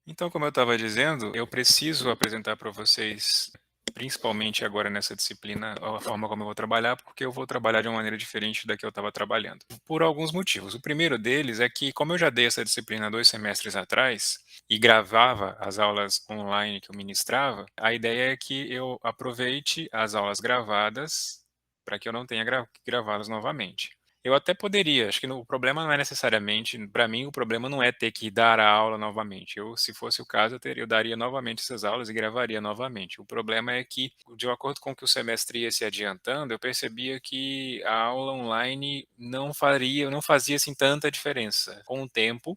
Então, como eu estava dizendo, eu preciso apresentar para vocês, principalmente agora nessa disciplina, a forma como eu vou trabalhar, porque eu vou trabalhar de uma maneira diferente da que eu estava trabalhando. Por alguns motivos. O primeiro deles é que, como eu já dei essa disciplina 2 semestres atrás e gravava as aulas online que eu ministrava, a ideia é que eu aproveite as aulas gravadas para que eu não tenha que gravá-las novamente. Eu até poderia, acho que o problema não é necessariamente, para mim o problema não é ter que dar a aula novamente. Eu, se fosse o caso, eu daria novamente essas aulas e gravaria novamente. O problema é que, de acordo com que o semestre ia se adiantando, eu percebia que a aula online não fazia assim tanta diferença. Com o tempo,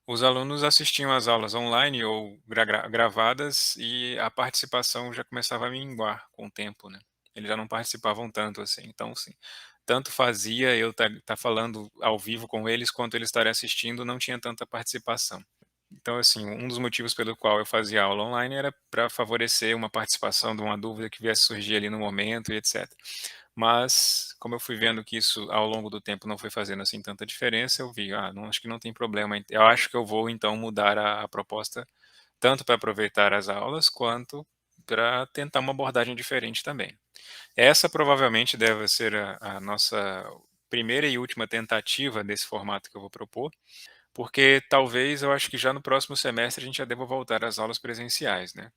os alunos assistiam às aulas online ou gravadas e a participação já começava a minguar com o tempo, né? Eles já não participavam tanto assim. Então, sim, tanto fazia eu estar falando ao vivo com eles, quanto eles estarem assistindo, não tinha tanta participação. Então, assim, um dos motivos pelo qual eu fazia aula online era para favorecer uma participação de uma dúvida que viesse surgir ali no momento e etc. Mas, como eu fui vendo que isso ao longo do tempo não foi fazendo assim tanta diferença, eu vi, não, acho que não tem problema. Eu acho que eu vou então mudar a proposta, tanto para aproveitar as aulas, quanto para tentar uma abordagem diferente também. Essa provavelmente deve ser a nossa primeira e última tentativa desse formato que eu vou propor, porque talvez eu acho que já no próximo semestre a gente já deva voltar às aulas presenciais, né?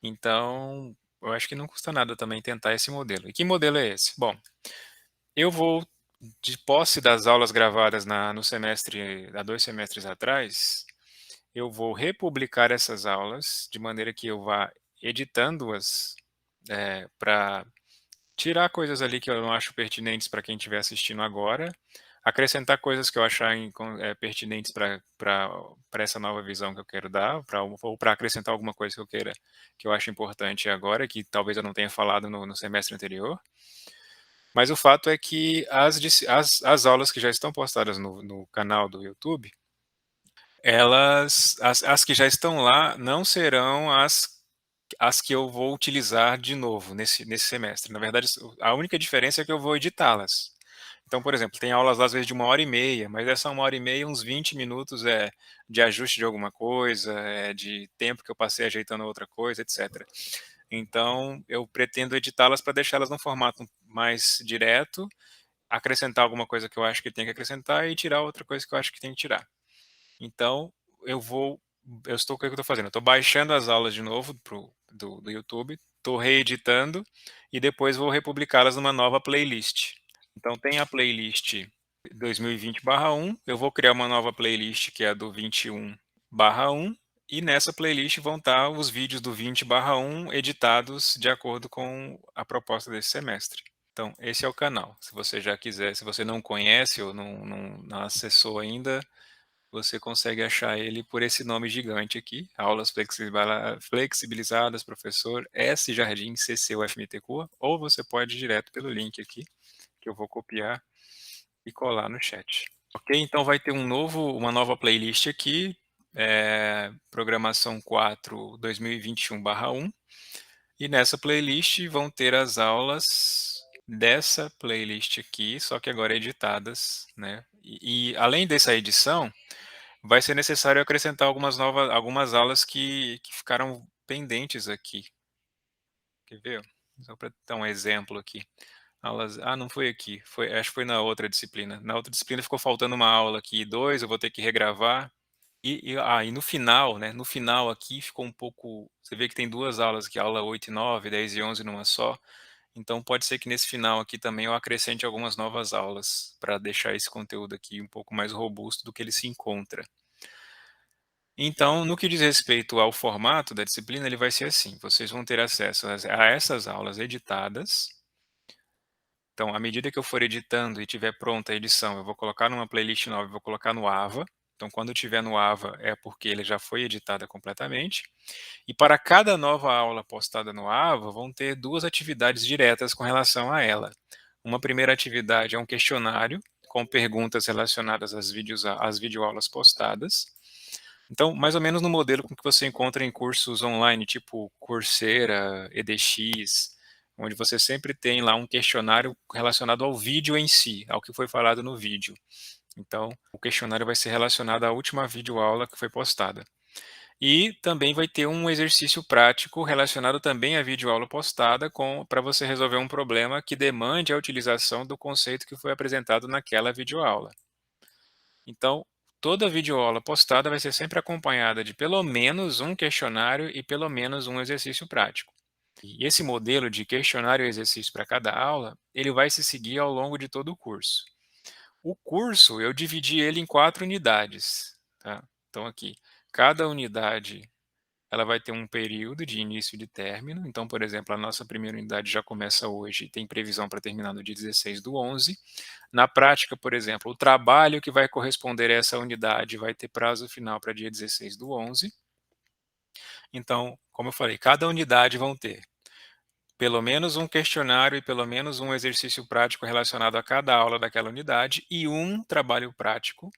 Então, eu acho que não custa nada também tentar esse modelo. E que modelo é esse? Bom, eu vou, de posse das aulas gravadas no semestre, há 2 semestres atrás, eu vou republicar essas aulas de maneira que eu vá editando-as para tirar coisas ali que eu não acho pertinentes para quem estiver assistindo agora, acrescentar coisas que eu achar pertinentes para essa nova visão que eu quero dar, ou para acrescentar alguma coisa que eu queira, que eu acho importante agora, que talvez eu não tenha falado no semestre anterior. Mas o fato é que as aulas que já estão postadas no canal do YouTube, as que já estão lá não serão as que eu vou utilizar de novo nesse semestre. Na verdade, a única diferença é que eu vou editá-las. Então, por exemplo, tem aulas às vezes de 1 hora e meia, mas essa 1 hora e meia, uns 20 minutos é de ajuste de alguma coisa, é de tempo que eu passei ajeitando outra coisa, etc. Então, eu pretendo editá-las para deixá-las num formato mais direto, acrescentar alguma coisa que eu acho que tem que acrescentar e tirar outra coisa que eu acho que tem que tirar. Então, eu vou o que eu estou fazendo? Eu estou baixando as aulas de novo do YouTube, estou reeditando e depois vou republicá-las numa nova playlist. Então, tem a playlist 2020/1, eu vou criar uma nova playlist que é a do 21/1, e nessa playlist vão estar os vídeos do 20/1 editados de acordo com a proposta desse semestre. Então, esse é o canal. Se você já quiser, se você não conhece ou não acessou ainda, você consegue achar ele por esse nome gigante aqui, Aulas Flexibilizadas, professor S. Jardim, CC UFMTQ, ou você pode ir direto pelo link aqui, que eu vou copiar e colar no chat. Ok? Então vai ter uma nova playlist aqui, Programação 4 2021/1, e nessa playlist vão ter as aulas dessa playlist aqui, só que agora editadas, né? E além dessa edição, vai ser necessário acrescentar algumas aulas que ficaram pendentes aqui. Quer ver? Só para dar um exemplo aqui. Não foi aqui, acho que foi na outra disciplina. Na outra disciplina ficou faltando uma aula aqui, 2, eu vou ter que regravar. E no final, né? No final aqui ficou um pouco. Você vê que tem duas aulas aqui, aula 8 e 9, 10 e 11 numa só. Então pode ser que nesse final aqui também eu acrescente algumas novas aulas para deixar esse conteúdo aqui um pouco mais robusto do que ele se encontra. Então, no que diz respeito ao formato da disciplina, ele vai ser assim: vocês vão ter acesso a essas aulas editadas. Então, à medida que eu for editando e tiver pronta a edição, eu vou colocar numa playlist nova, eu vou colocar no AVA. Então, quando tiver no AVA, é porque ele já foi editada completamente. E para cada nova aula postada no AVA, vão ter duas atividades diretas com relação a ela. Uma primeira atividade é um questionário com perguntas relacionadas às videoaulas postadas. Então, mais ou menos no modelo com que você encontra em cursos online, tipo Coursera, edX, onde você sempre tem lá um questionário relacionado ao vídeo em si, ao que foi falado no vídeo. Então, o questionário vai ser relacionado à última videoaula que foi postada. E também vai ter um exercício prático relacionado também à videoaula postada para você resolver um problema que demande a utilização do conceito que foi apresentado naquela videoaula. Então, toda videoaula postada vai ser sempre acompanhada de pelo menos um questionário e pelo menos um exercício prático. E esse modelo de questionário e exercício para cada aula, ele vai se seguir ao longo de todo o curso. O curso, eu dividi ele em 4 unidades, tá. Então aqui, cada unidade, ela vai ter um período de início e de término. Então, por exemplo, a nossa primeira unidade já começa hoje e tem previsão para terminar no dia 16/11. Na prática, por exemplo, o trabalho que vai corresponder a essa unidade vai ter prazo final para dia 16/11. Então, como eu falei, cada unidade vão ter pelo menos um questionário e pelo menos um exercício prático relacionado a cada aula daquela unidade e um trabalho prático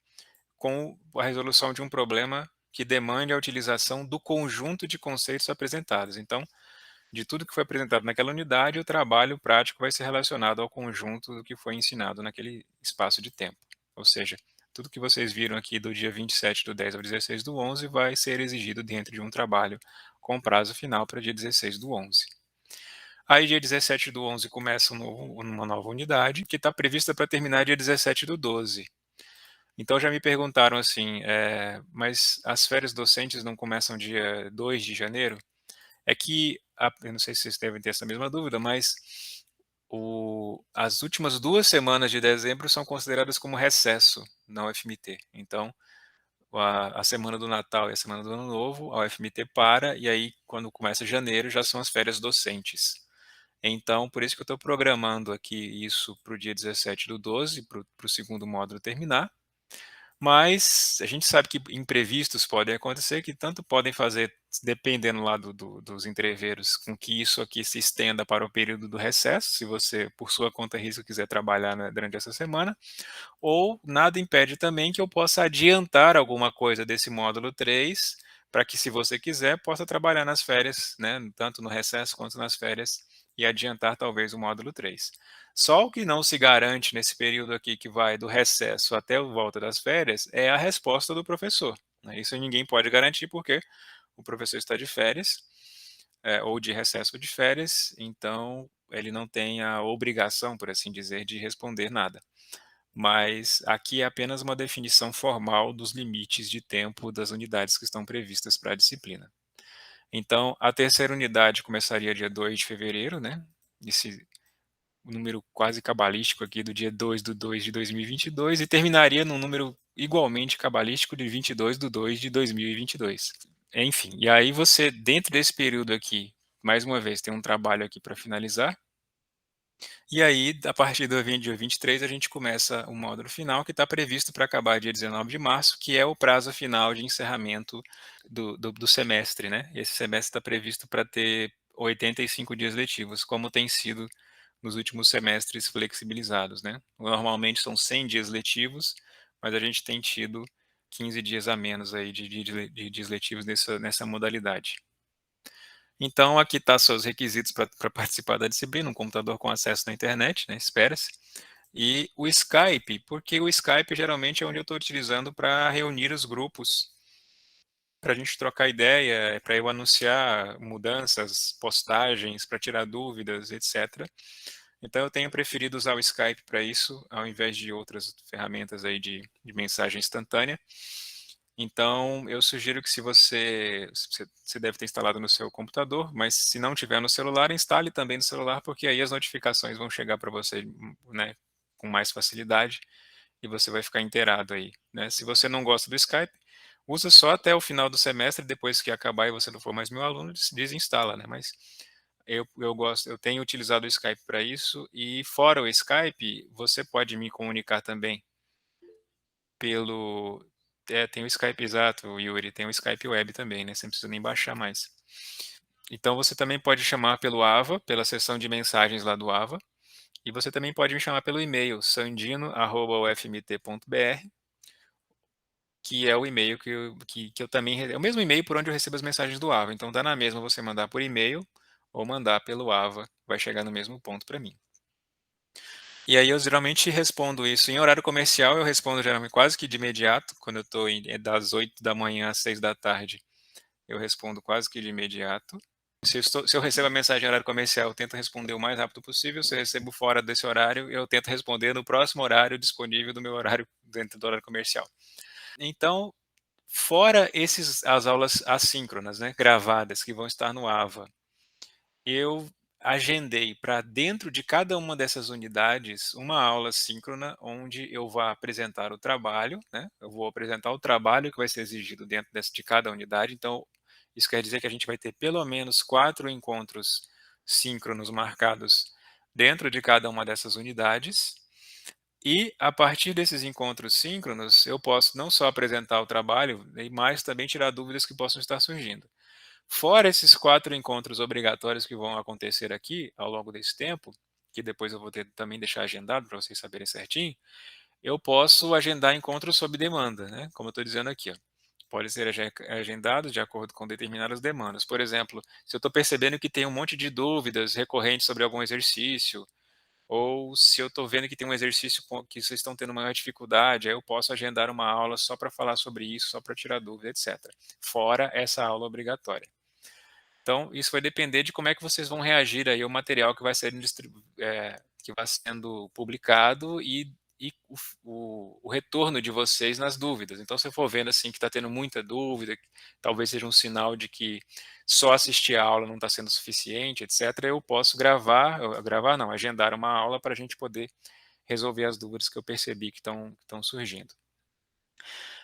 com a resolução de um problema que demande a utilização do conjunto de conceitos apresentados. Então, de tudo que foi apresentado naquela unidade, o trabalho prático vai ser relacionado ao conjunto do que foi ensinado naquele espaço de tempo. Ou seja, tudo que vocês viram aqui do dia 27/10 ao 16/11 vai ser exigido dentro de um trabalho com prazo final para dia 16/11. Aí, dia 17/11, começa uma nova unidade, que está prevista para terminar dia 17/12. Então já me perguntaram assim, mas as férias docentes não começam dia 2 de janeiro? É que, eu não sei se vocês devem ter essa mesma dúvida, mas as últimas 2 semanas de dezembro são consideradas como recesso na UFMT. Então, a semana do Natal e a semana do Ano Novo, a UFMT para, e aí quando começa janeiro já são as férias docentes. Então, por isso que eu estou programando aqui isso para o dia 17/12, para o segundo módulo terminar. Mas a gente sabe que imprevistos podem acontecer, que tanto podem fazer, dependendo lá dos entreveros, com que isso aqui se estenda para o período do recesso, se você, por sua conta e risco, quiser trabalhar, né, durante essa semana, ou nada impede também que eu possa adiantar alguma coisa desse módulo 3, para que, se você quiser, possa trabalhar nas férias, né, tanto no recesso quanto nas férias, e adiantar talvez o módulo 3. Só o que não se garante nesse período aqui que vai do recesso até a volta das férias é a resposta do professor, né. Isso ninguém pode garantir, porque o professor está de férias, ou de recesso ou de férias, então ele não tem a obrigação, por assim dizer, de responder nada. Mas aqui é apenas uma definição formal dos limites de tempo das unidades que estão previstas para a disciplina. Então, a terceira unidade começaria dia 2 de fevereiro, né? Esse número quase cabalístico aqui do dia 2/2 de 2022, e terminaria num número igualmente cabalístico de 22/2 de 2022. Enfim, e aí você, dentro desse período aqui, mais uma vez, tem um trabalho aqui para finalizar. E aí, a partir do dia 23, a gente começa o módulo final, que está previsto para acabar dia 19 de março, que é o prazo final de encerramento do semestre, né? Esse semestre está previsto para ter 85 dias letivos, como tem sido nos últimos semestres flexibilizados, né? Normalmente são 100 dias letivos, mas a gente tem tido 15 dias a menos aí de dias letivos nessa modalidade. Então, aqui está seus requisitos para participar da disciplina: um computador com acesso na internet, né, espera-se, e o Skype, porque o Skype geralmente é onde eu estou utilizando para reunir os grupos, para a gente trocar ideia, para eu anunciar mudanças, postagens, para tirar dúvidas, etc. Então, eu tenho preferido usar o Skype para isso, ao invés de outras ferramentas aí de mensagem instantânea. Então, eu sugiro que, se você deve ter instalado no seu computador, mas se não tiver no celular, instale também no celular, porque aí as notificações vão chegar para você, né, com mais facilidade, e você vai ficar inteirado aí, né. Se você não gosta do Skype, usa só até o final do semestre, depois que acabar e você não for mais meu aluno, desinstala, né. Mas eu tenho utilizado o Skype para isso, e fora o Skype, você pode me comunicar também pelo tem o Skype, exato, Yuri, tem o Skype Web também, né, você não precisa nem baixar mais. Então você também pode chamar pelo Ava, pela seção de mensagens lá do Ava, e você também pode me chamar pelo e-mail sandino@ufmt.br, que é o e-mail que eu também é o mesmo e-mail por onde eu recebo as mensagens do Ava, então dá na mesma você mandar por e-mail ou mandar pelo Ava, vai chegar no mesmo ponto para mim. E aí eu geralmente respondo isso em horário comercial, eu respondo geralmente quase que de imediato, quando eu estou das 8 da manhã às 6 da tarde. eu respondo quase que de imediato. Se eu recebo a mensagem em horário comercial, eu tento responder o mais rápido possível. Se eu recebo fora desse horário, eu tento responder no próximo horário disponível do meu horário dentro do horário comercial. Então, fora as aulas assíncronas, né, gravadas, que vão estar no AVA, eu agendei para dentro de cada uma dessas unidades uma aula síncrona onde eu vou apresentar o trabalho, né? Eu vou apresentar o trabalho que vai ser exigido dentro de cada unidade. Então, isso quer dizer que a gente vai ter pelo menos 4 encontros síncronos marcados dentro de cada uma dessas unidades. E a partir desses encontros síncronos, eu posso não só apresentar o trabalho, mas também tirar dúvidas que possam estar surgindo. Fora esses 4 encontros obrigatórios que vão acontecer aqui ao longo desse tempo, que depois eu vou ter também deixar agendado para vocês saberem certinho, eu posso agendar encontros sob demanda, né? Como eu estou dizendo aqui, ó. Pode ser agendado de acordo com determinadas demandas. Por exemplo, se eu estou percebendo que tem um monte de dúvidas recorrentes sobre algum exercício, ou se eu estou vendo que tem um exercício que vocês estão tendo maior dificuldade, aí eu posso agendar uma aula só para falar sobre isso, só para tirar dúvida, etc. Fora essa aula obrigatória. Então, isso vai depender de como é que vocês vão reagir aí ao material que vai sendo, que vai sendo publicado e o retorno de vocês nas dúvidas. Então, se eu for vendo assim que está tendo muita dúvida, talvez seja um sinal de que só assistir a aula não está sendo suficiente, etc., eu posso gravar não, agendar uma aula para a gente poder resolver as dúvidas que eu percebi que estão surgindo.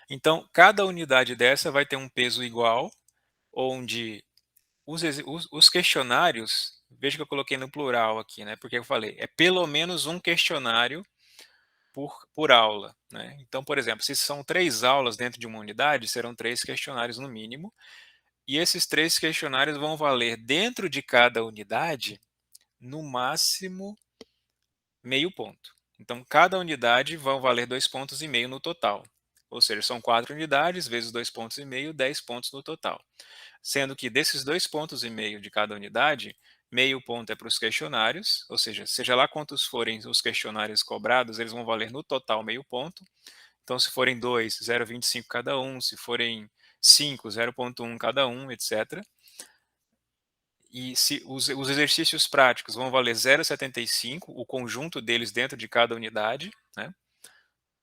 Então, cada unidade dessa vai ter um peso igual, onde os questionários, veja que eu coloquei no plural aqui, né? Porque eu falei, é pelo menos um questionário por aula, né? Então, por exemplo, se são 3 aulas dentro de uma unidade, serão 3 questionários no mínimo, e esses 3 questionários vão valer dentro de cada unidade, no máximo meio ponto. Então, cada unidade vão valer 2,5 pontos no total. Ou seja, são 4 unidades vezes 2,5 pontos, 10 pontos no total. Sendo que desses 2,5 pontos de cada unidade, meio ponto é para os questionários, ou seja lá quantos forem os questionários cobrados, eles vão valer no total meio ponto. Então, se forem 2, 0,25 cada um, se forem 5, 0,1 cada um, etc. E se os exercícios práticos vão valer 0,75, o conjunto deles dentro de cada unidade, né?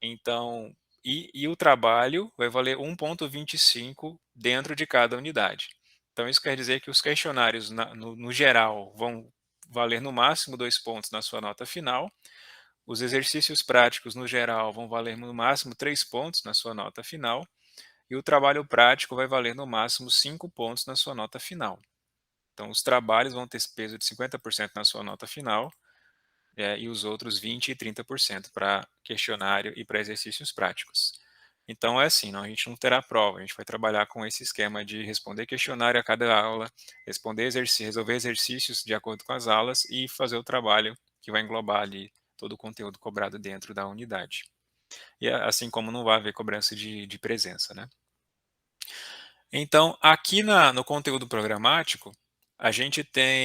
Então, e o trabalho vai valer 1,25 dentro de cada unidade. Então, isso quer dizer que os questionários, no geral, vão valer no máximo 2 pontos na sua nota final. Os exercícios práticos, no geral, vão valer no máximo 3 pontos na sua nota final. E o trabalho prático vai valer no máximo 5 pontos na sua nota final. Então, os trabalhos vão ter esse peso de 50% na sua nota final, e os outros 20% e 30% para questionário e para exercícios práticos. Então, é assim, não, a gente não terá prova, a gente vai trabalhar com esse esquema de responder questionário a cada aula, resolver exercícios de acordo com as aulas e fazer o trabalho que vai englobar ali todo o conteúdo cobrado dentro da unidade. E assim como não vai haver cobrança de presença, né? Então, aqui no conteúdo programático,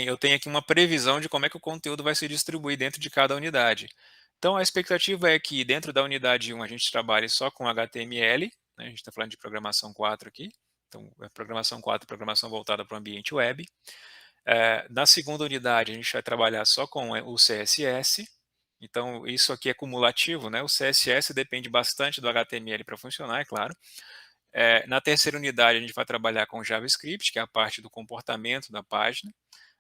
eu tenho aqui uma previsão de como é que o conteúdo vai se distribuir dentro de cada unidade. Então, a expectativa é que dentro da unidade 1 a gente trabalhe só com HTML, né? A gente está falando de programação 4 aqui. Então, programação 4, programação voltada para o ambiente web. Na segunda unidade, a gente vai trabalhar só com o CSS. Então, isso aqui é cumulativo, né? O CSS depende bastante do HTML para funcionar, é claro. Na terceira unidade, a gente vai trabalhar com JavaScript, que é a parte do comportamento da página.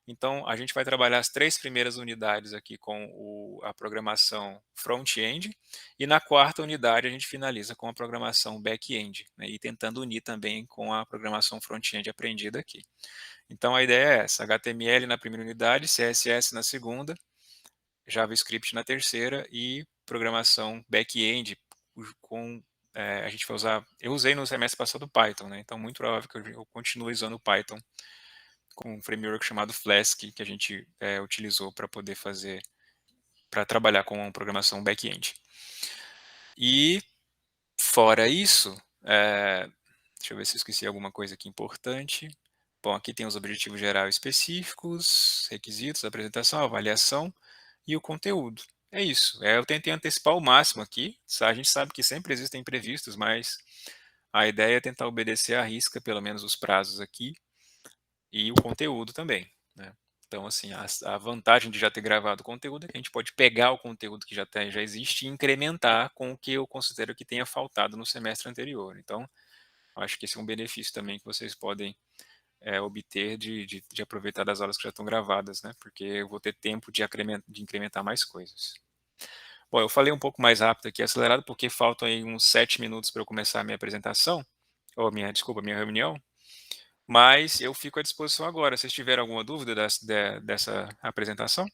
Então, a gente vai trabalhar as 3 primeiras unidades aqui com a programação front-end, e na quarta unidade a gente finaliza com a programação back-end, né, e tentando unir também com a programação front-end aprendida aqui. Então, a ideia é essa: HTML na primeira unidade, CSS na segunda, JavaScript na terceira e programação back-end com a gente vai usar. Eu usei no semestre passado Python, né? Então, muito provável que eu continue usando Python com um framework chamado Flask, que a gente utilizou para poder para trabalhar com programação back-end. E, fora isso, deixa eu ver se eu esqueci alguma coisa aqui importante. Bom, aqui tem os objetivos gerais específicos, requisitos, apresentação, avaliação e o conteúdo. É isso. Eu tentei antecipar o máximo aqui. A gente sabe que sempre existem imprevistos, mas a ideia é tentar obedecer à risca, pelo menos os prazos aqui, e o conteúdo também, né. Então, assim, a vantagem de já ter gravado o conteúdo é que a gente pode pegar o conteúdo que já existe e incrementar com o que eu considero que tenha faltado no semestre anterior. Então, acho que esse é um benefício também que vocês podem, obter de aproveitar das aulas que já estão gravadas, né, porque eu vou ter tempo de incrementar mais coisas. Bom, eu falei um pouco mais rápido aqui, acelerado, porque faltam aí uns 7 minutos para eu começar a minha apresentação, ou minha reunião, mas eu fico à disposição agora. Vocês tiveram alguma dúvida dessa apresentação?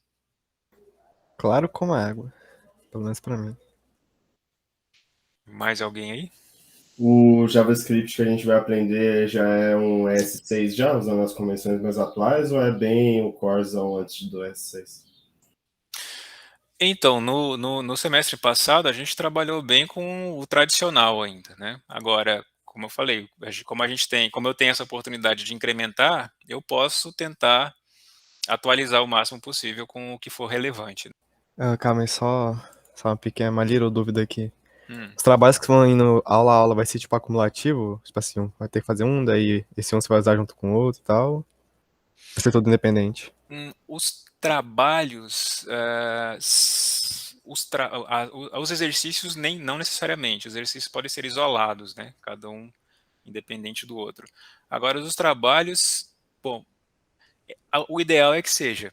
Claro como a água, pelo menos pra mim. Mais alguém aí? O JavaScript que a gente vai aprender já é um ES6 já, usando as convenções mais atuais, ou é bem o corzão antes do ES6? Então, no semestre passado, a gente trabalhou bem com o tradicional ainda, né. Agora, como eu falei, como eu tenho essa oportunidade de incrementar, eu posso tentar atualizar o máximo possível com o que for relevante. Ah, calma aí, só uma pequena, uma little dúvida aqui. Hum. Os trabalhos que vão indo aula a aula vai ser tipo acumulativo? Tipo assim, vai ter que fazer um, daí esse um você vai usar junto com o outro e tal? Vai ser todo independente? Os trabalhos, os exercícios não necessariamente, os exercícios podem ser isolados, né, cada um independente do outro. Agora os trabalhos, bom, o ideal é que seja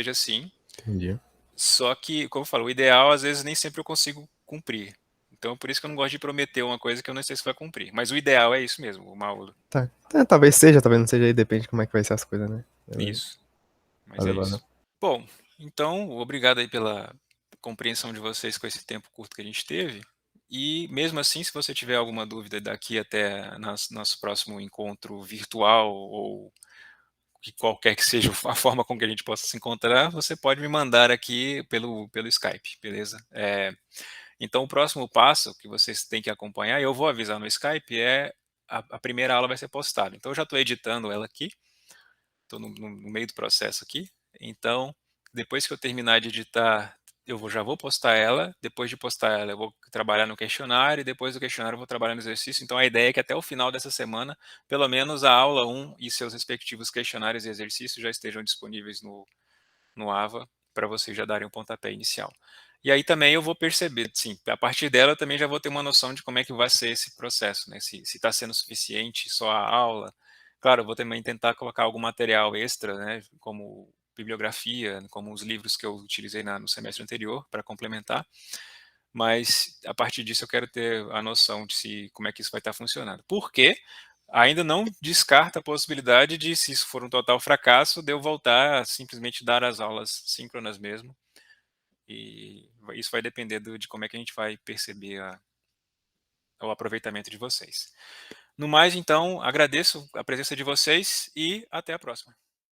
assim, Entendi. só que, como eu falo, o ideal às vezes nem sempre eu consigo cumprir. Então por isso que eu não gosto de prometer uma coisa que eu não sei se vai cumprir, mas o ideal é isso mesmo, uma aula. Tá. É, talvez seja, talvez não seja, aí depende de como é que vai ser as coisas, né? Beleza. Isso, mas é Valeu, valeu. isso. Bom, então, obrigado aí pela compreensão de vocês com esse tempo curto que a gente teve. E mesmo assim, se você tiver alguma dúvida daqui até nosso próximo encontro virtual ou que qualquer que seja a forma com que a gente possa se encontrar, você pode me mandar aqui pelo Skype, beleza? Então, o próximo passo que vocês têm que acompanhar, e eu vou avisar no Skype, é a primeira aula vai ser postada. Então, eu já estou editando ela aqui, estou no meio do processo aqui. Então, depois que eu terminar de editar, já vou postar ela. Depois de postar ela, eu vou trabalhar no questionário. E depois do questionário, eu vou trabalhar no exercício. Então, a ideia é que até o final dessa semana, pelo menos a aula um e seus respectivos questionários e exercícios já estejam disponíveis no AVA para vocês já darem o pontapé inicial. E aí também eu vou perceber, sim, a partir dela eu também já vou ter uma noção de como é que vai ser esse processo, né? Se está sendo suficiente só a aula. Claro, eu vou também tentar colocar algum material extra, né? Como bibliografia, como os livros que eu utilizei no semestre anterior para complementar. Mas a partir disso eu quero ter a noção de como é que isso vai estar funcionando. Porque ainda não descarta a possibilidade de, se isso for um total fracasso, de eu voltar a simplesmente dar as aulas síncronas mesmo. E isso vai depender de como é que a gente vai perceber o aproveitamento de vocês. No mais, então, agradeço a presença de vocês e até a próxima.